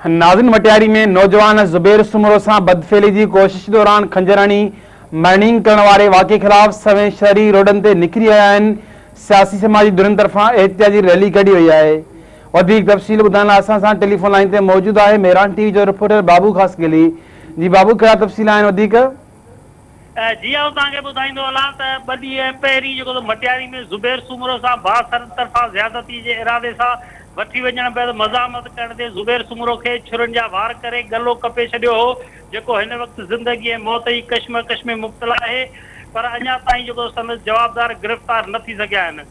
नाज़िन मटियारी में नौजवान ज़ुबैर सुमरो से बदफेली की कोशिश दौरान खंजर हणी मर्निंग करण वाले वाक़े खिलाफ सवें शहरी रोडन ते निकिरी आया आहिनि। सियासी समाजी धुरियुनि तरफ़ां एहतिजाजी रैली कढी वई आहे। वधीक तफ़सील ॿुधाइण लाइ असां सां टेलीफोन लाइन ते मौजूद आहे मेहरान टीवी जो रिपोर्टर बाबू ख़ासगिली। जी बाबू, कहिड़ा तफ़सील आहिनि वधीक? जी आऊं तव्हांखे ॿुधाईंदो हलां त 2 ॾींहं पहिरीं जेको मटियारी में ज़ुबैर सुमरो सां भाउ तरफ़ां ज़्यादती जे इरादे सां वठी वञण बैदि मज़ामत करण ते ज़ुबैर सुमरो खे छुरियुनि जा वार करे गलो कपे छॾियो हो, जेको हिन वक़्तु ज़िंदगी ऐं मौत जी कशमकश में मुब्तला आहे। पर अञा ताईं जेको संदसि जवाबदार गिरफ़्तार न थी सघिया आहिनि,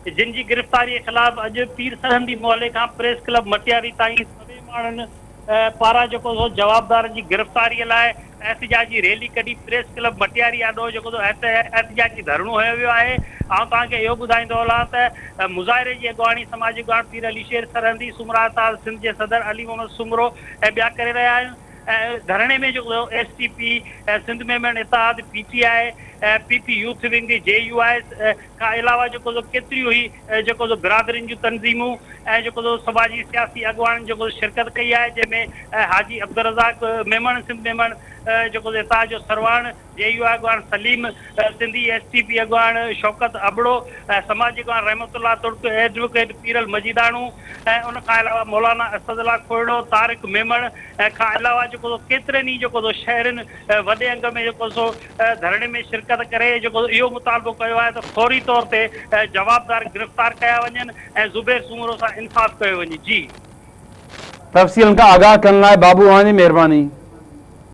जिन जी गिरफ़्तारी जे ख़िलाफ़ अॼु पीर सरहंदी मोहल्ले खां प्रेस क्लब मटियारी ताईं सभई माण्हुनि पारां जेको जवाबदारनि जी गिरफ़्तारीअ लाइ एहतिजाजी रैली कढी प्रेस क्लब मटियारी आॾो जेको एहतिजाजी धरणो हयो वियो आहे। ऐं तव्हांखे इहो ॿुधाईंदो हलां त मुज़ाहिरे जी अॻुवाणी समाजी अॻुवाण पीर अली शेर सरहंदी, सुमरात आल सिंध जे सदर अली मोहम्मद सुमरो ऐं ॿिया करे रहिया आहिनि। धरणे में जेको STP Sindh Memon Ittehad PTI PP youth wing JUI खां अलावा जेको केतिरियूं ई जेको बिरादरियुनि जूं तंज़ीमूं ऐं जेको समाजी सियासी अॻुवाणनि जेको शिरकत कई आहे, जंहिंमें हाजी अब्दुल रज़ाक मेमन सिंध मेमन जेको इत्तेहाद जो सरवाण, JUI अॻुवाण सलीम सिंधी, STP अॻुवाण शौकत अबड़ो, समाजी अॻुवाण रहमतुल्लाह तुर्क, एडवोकेट पीरल मजीदाणू ऐं उन खां अलावा मौलाना असदुल्ला खोड़ो, तारिक मेमन खां अलावा जेको केतिरनि ई जेको शहरनि वॾे अंग में जेको धरणे में शिरकत करे जेको इहो मुतालबो कयो आहे त फौरी तौर ते जवाबदार गिरफ़्तार कया वञनि ऐं ज़ुबैर सुमरो सां इंसाफ़ कयो वञे। जी, तफ़सीलनि खां आगाह करण लाइ बाबू, तव्हांजी महिरबानी।